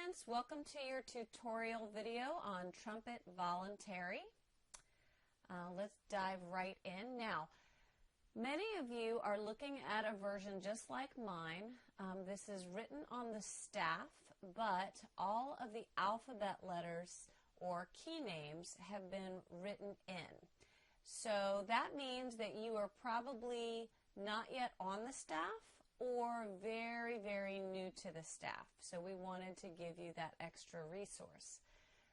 students, welcome to your tutorial video on Trumpet Voluntary. Let's dive right in. Now, many of you are looking at a version just like mine. This is written on the staff, but all of the alphabet letters or key names have been written in. So that means that you are probably not yet on the staff or very, very new to the staff. So we wanted to give you that extra resource.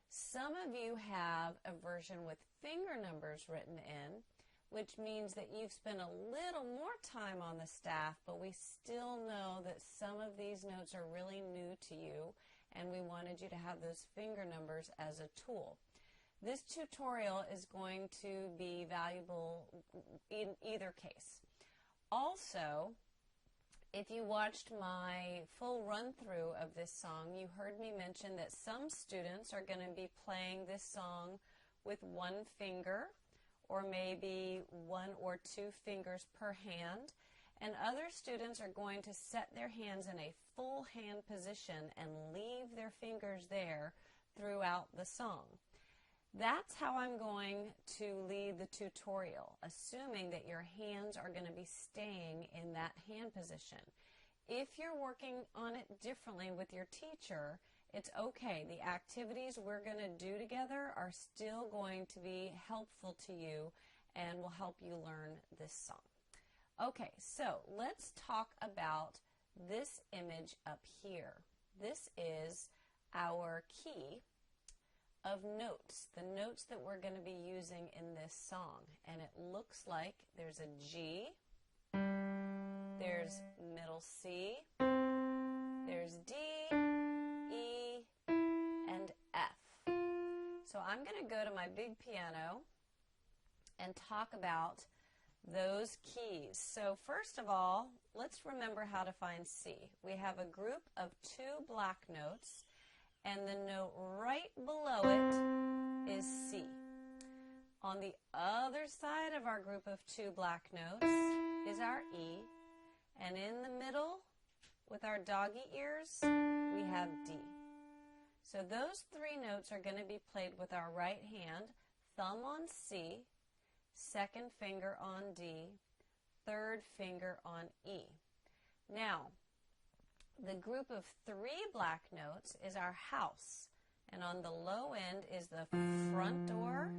Some of you have a version with finger numbers written in, which means that you've spent a little more time on the staff, but we still know that some of these notes are really new to you, and we wanted you to have those finger numbers as a tool. This tutorial is going to be valuable in either case. Also, if you watched my full run-through of this song, you heard me mention that some students are going to be playing this song with one finger, or maybe one or two fingers per hand, and other students are going to set their hands in a full hand position and leave their fingers there throughout the song. That's how I'm going to lead the tutorial, assuming that your hands are going to be staying in that hand position. If you're working on it differently with your teacher, it's okay. The activities we're going to do together are still going to be helpful to you and will help you learn this song. Okay, so let's talk about this image up here. This is our key of notes, the notes that we're going to be using in this song. And it looks like there's a G, there's middle C, there's D, E, and F. So I'm going to go to my big piano and talk about those keys. So first of all, let's remember how to find C. We have a group of two black notes, and the note right below it is C. On the other side of our group of two black notes is our E, and in the middle with our doggy ears we have D. So those three notes are going to be played with our right hand, thumb on C, second finger on D, third finger on E. Now, the group of three black notes is our house, and on the low end is the front door,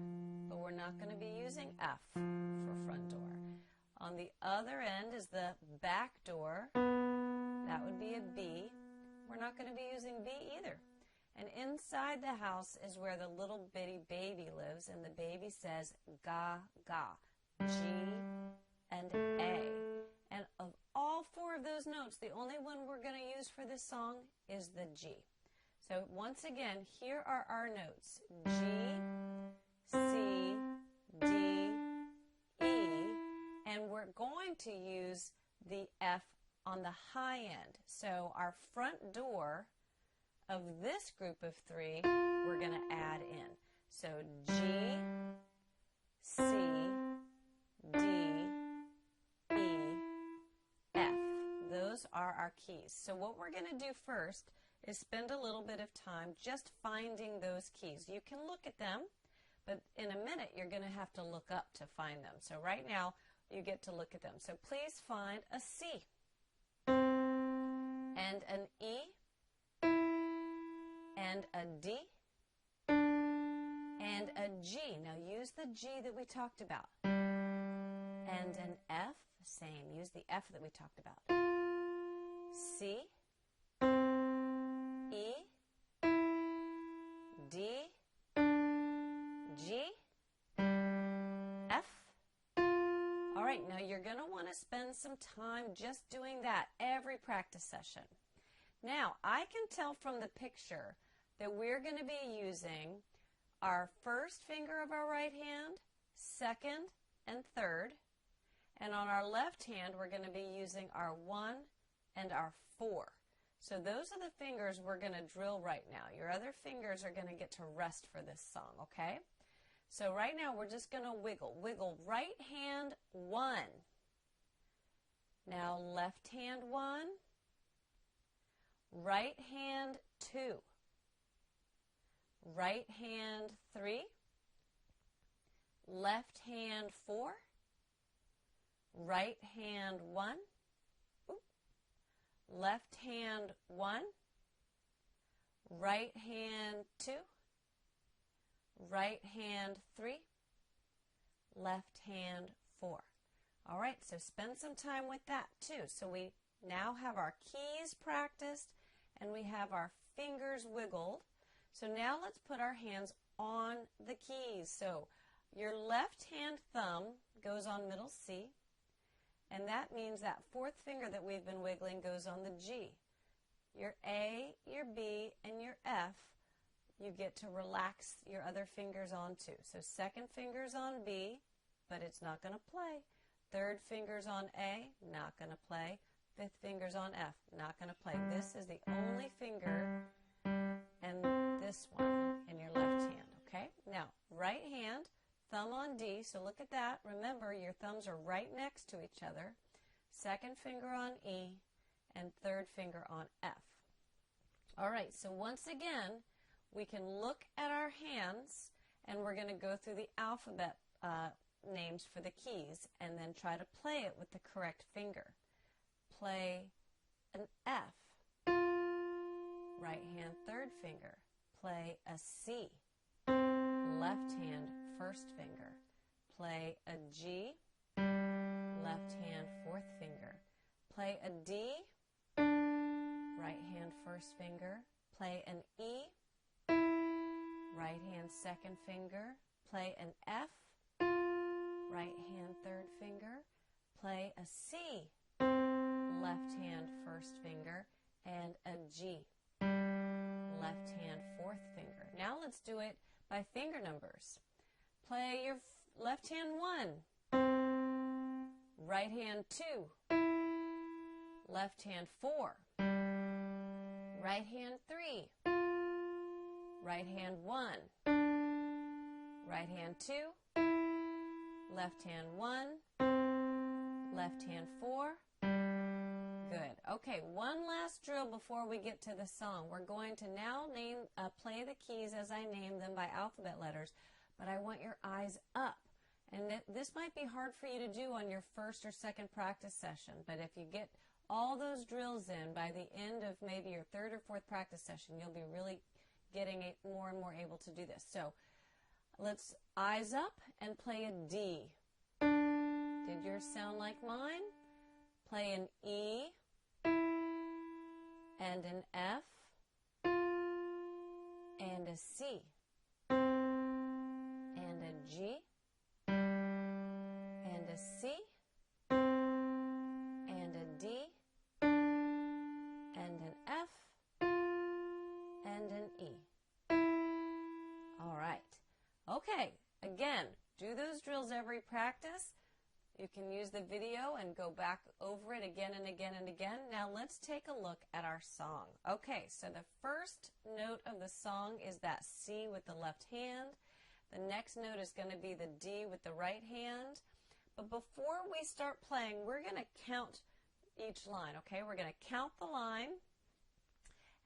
but we're not going to be using F for front door. On the other end is the back door. That would be a B. We're not going to be using B either. And inside the house is where the little bitty baby lives, and the baby says ga, ga, G, and A. And of all four of those notes, the only one we're going to use for this song is the G. So once again, here are our notes: G, C, D, E, and we're going to use the F on the high end. So our front door of this group of three, we're going to add in. So G, C, D, E, F. Those are our keys. So what we're going to do first is spend a little bit of time just finding those keys. You can look at them, but in a minute you're going to have to look up to find them. So right now you get to look at them. So please find a C and an E and a D and a G. Now use the G that we talked about. And an F, same, use the F that we talked about. C, E, D, G, F. All right, now you're going to want to spend some time just doing that every practice session. Now, I can tell from the picture that we're going to be using our first finger of our right hand, second and third, and on our left hand we're going to be using our 1 and our 4. So those are the fingers we're going to drill right now. Your other fingers are going to get to rest for this song, okay? So right now we're just going to wiggle. Wiggle right hand 1. Now left hand 1. Right hand 2. right hand 3, left hand 4, right hand 1, left hand 1, right hand 2, right hand 3, left hand 4. All right, so spend some time with that too. So we now have our keys practiced and we have our fingers wiggled. So now let's put our hands on the keys. So your left hand thumb goes on middle C, and that means that fourth finger that we've been wiggling goes on the G. Your A, your B, and your F, you get to relax your other fingers onto. So second finger's on B, but it's not going to play. Third finger's on A, not going to play. Fifth finger's on F, not going to play. This is the only finger and this one in your left hand, okay? Now, right hand, thumb on D, so look at that. Remember, your thumbs are right next to each other. Second finger on E, and third finger on F. All right, so once again, we can look at our hands, and we're going to go through the alphabet names for the keys, and then try to play it with the correct finger. Play an F. Right hand, third finger. Play a C. Left hand, first finger. Play a G. Left hand, fourth finger. Play a D. Right hand, first finger. Play an E. Right hand, second finger. Play an F. Right hand, third finger. Play a C. Left hand, first finger. And a G. Left hand, fourth finger. Now let's do it by finger numbers. Play your left hand 1. Right hand 2. Left hand 4. Right hand 3. Right hand 1. Right hand 2. Left hand 1. Left hand 4. Good. Okay, one last drill before we get to the song. We're going to now play the keys as I name them by alphabet letters, but I want your eyes up. And this might be hard for you to do on your first or second practice session, but if you get all those drills in by the end of maybe your third or fourth practice session, you'll be really getting more and more able to do this. So let's eyes up and play a D. Did yours sound like mine? Play an E and an F and a C and a G and a C and a D and an F and an E. All right. Okay, again, do those drills every practice. You can use the video and go back over it again and again and again. Now let's take a look at our song. Okay, so the first note of the song is that C with the left hand. The next note is going to be the D with the right hand. But before we start playing, we're going to count each line, okay? We're going to count the line,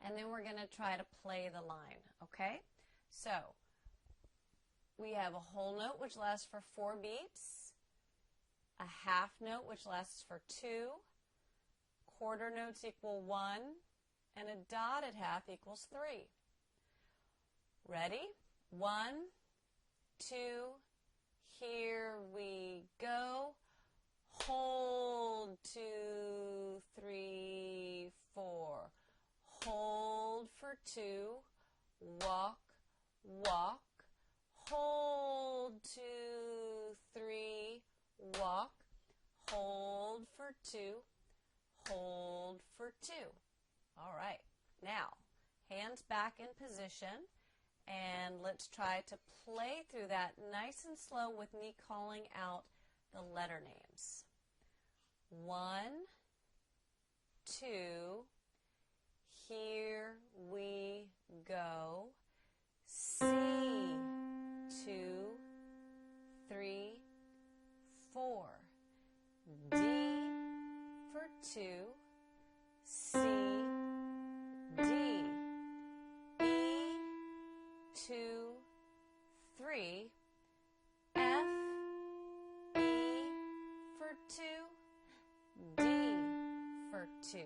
and then we're going to try to play the line, okay? So we have a whole note, which lasts for 4 beats. A half note, which lasts for 2, quarter notes equal 1, and a dotted half equals 3. Ready? 1, 2, here we go. Hold, 2, 3, 4. Hold for 2, walk, walk. Hold, 2, 3, walk, hold for 2, hold for 2. All right, now hands back in position, and let's try to play through that nice and slow with me calling out the letter names. 1, 2, here we go. C, 2, 3, 4. D for 2. C, D. E, 2. 3, F, E for 2, D for 2.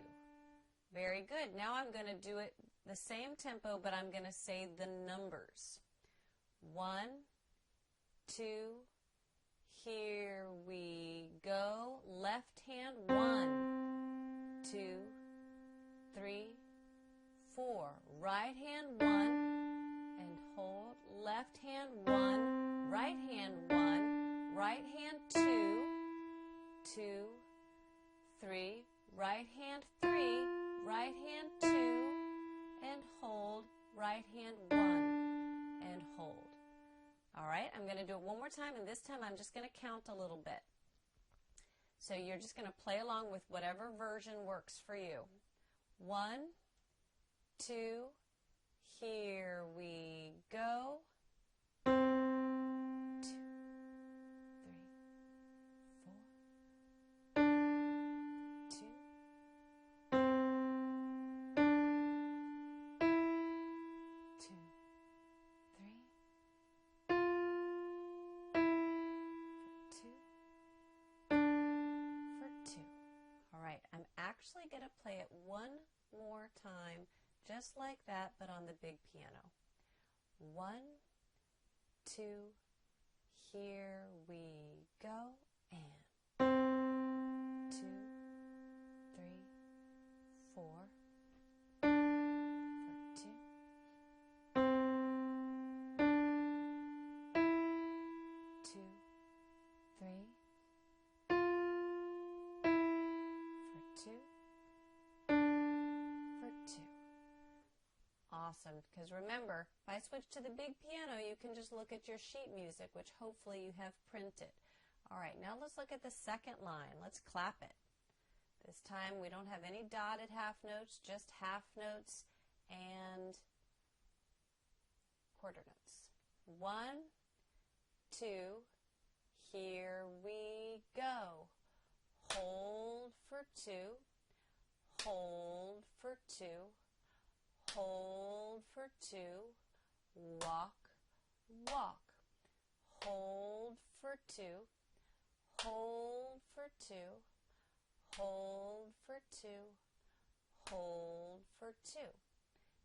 Very good. Now I'm going to do it the same tempo, but I'm going to say the numbers. 1, 2, here we go. Left hand, 1, 2, 3, 4. Right hand, 1, and hold. Left hand, 1, right hand, 1, right hand, 2, 2, 3, right hand, 3, right hand, 2, and hold. Right hand, 1, and hold. All right, I'm going to do it one more time, and this time I'm just going to count a little bit. So you're just going to play along with whatever version works for you. 1, 2, here we go. 2, 3, 4, 2, 2, 3, 2 for 2. All right, I'm actually going to play it one more time, just like that, but on the big piano. 1, 2, here we go, and 2, 3, 4, for 2, 2, 3, for 2, for 2. Awesome, because remember, if I switch to the big piano, you can just look at your sheet music, which hopefully you have printed. All right, now let's look at the second line. Let's clap it. This time we don't have any dotted half notes, just half notes and quarter notes. 1, 2, here we go. Hold for 2, hold for 2, hold for 2, walk, walk. Hold for 2, hold for 2, hold for 2, hold for 2.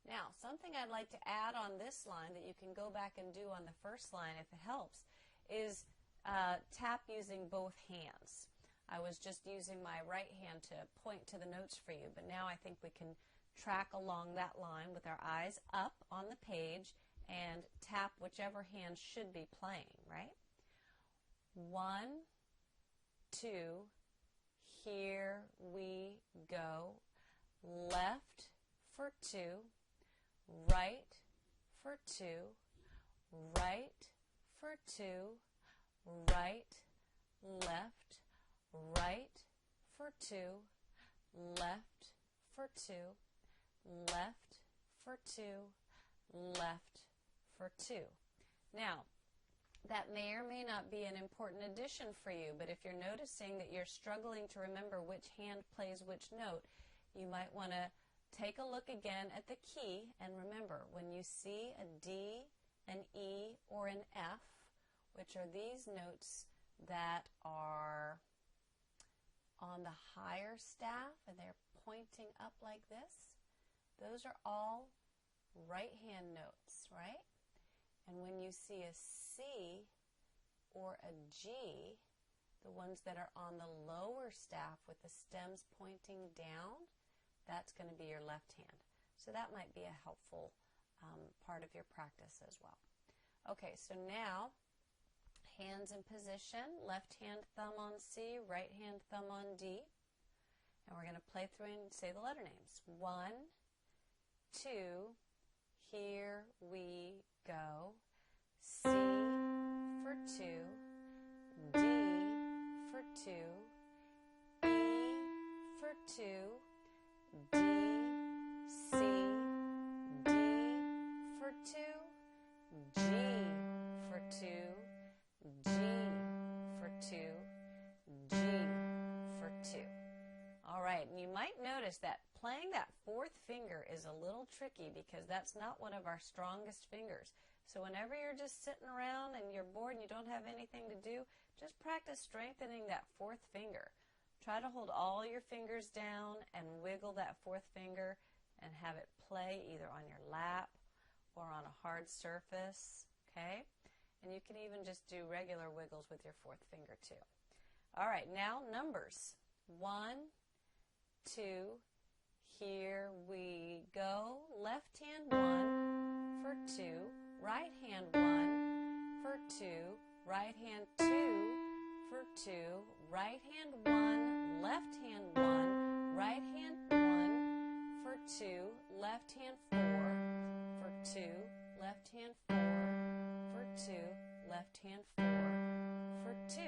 Now, something I'd like to add on this line that you can go back and do on the first line if it helps is tap using both hands. I was just using my right hand to point to the notes for you, but now I think we can track along that line with our eyes up on the page and tap whichever hand should be playing, right? 1, 2, here we go. Left for 2, right for 2, right for 2, right, left, right for 2, left for 2, left for 2, left for 2. Now, that may or may not be an important addition for you, but if you're noticing that you're struggling to remember which hand plays which note, you might want to take a look again at the key, and remember, when you see a D, an E, or an F, which are these notes that are on the higher staff and they're pointing up like this, those are all right hand notes, right? And when you see a C or a G, the ones that are on the lower staff with the stems pointing down, that's going to be your left hand. So that might be a helpful part of your practice as well. Okay, so now hands in position, left hand thumb on C, right hand thumb on D. And we're going to play through and say the letter names. 1, 2, here we go. C for 2, D for 2, E for 2, D, C, D for 2, G for 2, G for 2, G for 2. All right, and you might notice that playing that fourth finger is a little tricky because that's not one of our strongest fingers. So whenever you're just sitting around and you're bored and you don't have anything to do, just practice strengthening that fourth finger. Try to hold all your fingers down and wiggle that fourth finger and have it play either on your lap or on a hard surface, okay? And you can even just do regular wiggles with your fourth finger too. All right, now numbers. 1, 2, here we go. Left hand 1 for 2, right hand 1 for 2, right hand 2 for 2, right hand 1, left hand 1, right hand 1 for 2, left hand 4 for 2, left hand 4 for 2, left hand 4 for 2.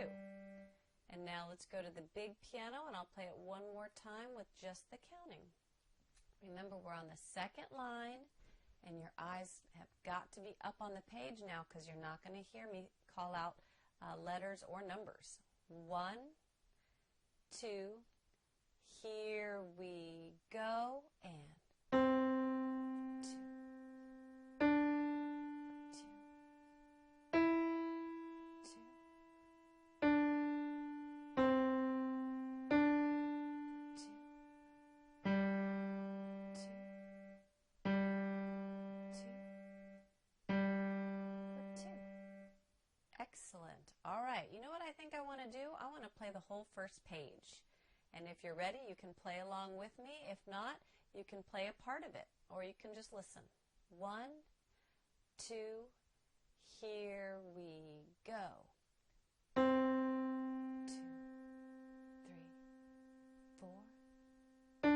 And now let's go to the big piano, and I'll play it one more time with just the counting. Remember, we're on the second line, and your eyes have got to be up on the page now because you're not going to hear me call out letters or numbers. 1, 2, here we go, and 2, 2, 2, 2. Excellent. All right, you know what I think I want to do? I want to play the whole first page. And if you're ready, you can play along with me. If not, you can play a part of it, or you can just listen. 1, 2, here we go. 2, 3, 4, 2,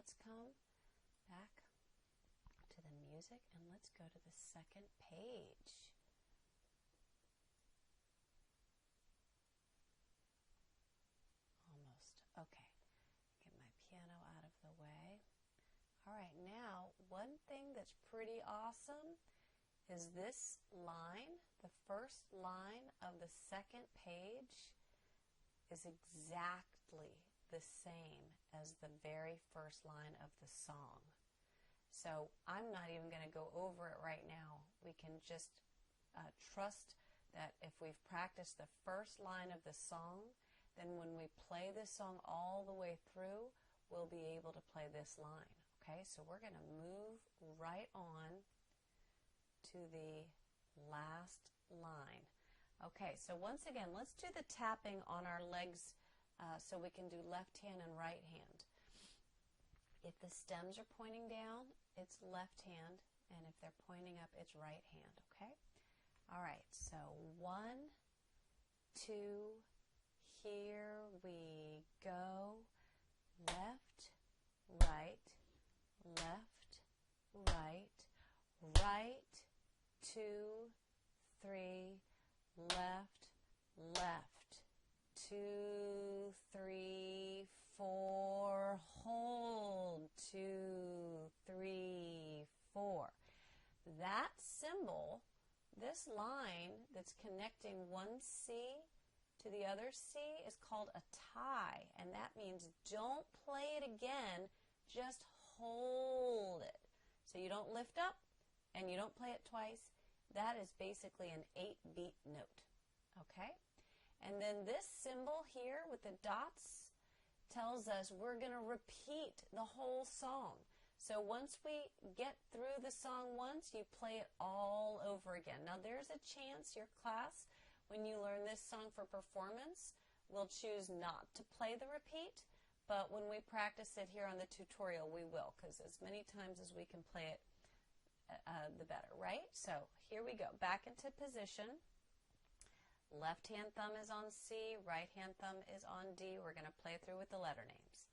let's come back to the music and let's go to the second page. Almost. Okay. Get my piano out of the way. All right, now one thing that's pretty awesome is this line. The first line of the second page is exactly the same as the very first line of the song. So I'm not even going to go over it right now. We can just trust that if we've practiced the first line of the song, then when we play this song all the way through, we'll be able to play this line. Okay, so we're going to move right on to the last line. Okay, so once again, let's do the tapping on our legs so we can do left hand and right hand. If the stems are pointing down, it's left hand, and if they're pointing up, it's right hand, okay? All right, so 1, 2, here we go. Left, right, left, right, right, 2, 3, left, left, 2, 3, 4, hold, 2, 3, 4. That symbol, this line that's connecting one C to the other C is called a tie, and that means don't play it again, just hold it. So you don't lift up and you don't play it twice. That is basically an 8-beat note, okay? And then this symbol here with the dots tells us we're going to repeat the whole song. So once we get through the song once, you play it all over again. Now there's a chance your class, when you learn this song for performance, will choose not to play the repeat, but when we practice it here on the tutorial, we will, because as many times as we can play it, the better, right? So here we go, back into position. Left hand thumb is on C, right hand thumb is on D. We're going to play through with the letter names.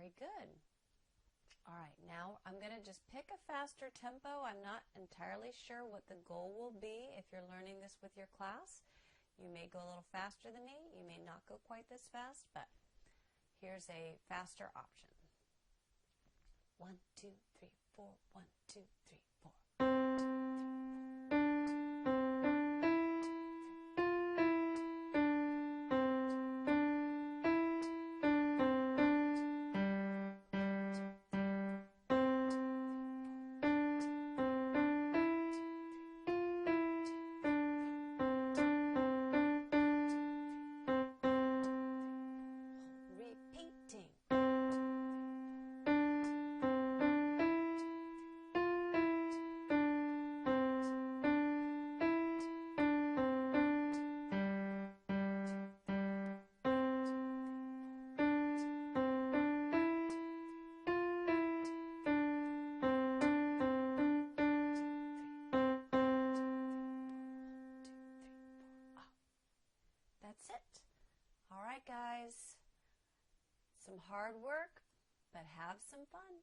Very good. All right, now I'm going to just pick a faster tempo. I'm not entirely sure what the goal will be if you're learning this with your class. You may go a little faster than me. You may not go quite this fast, but here's a faster option. 1, 2, 3, 4, 1, 2, 3, 4. That's it. All right, guys. Some hard work, but have some fun.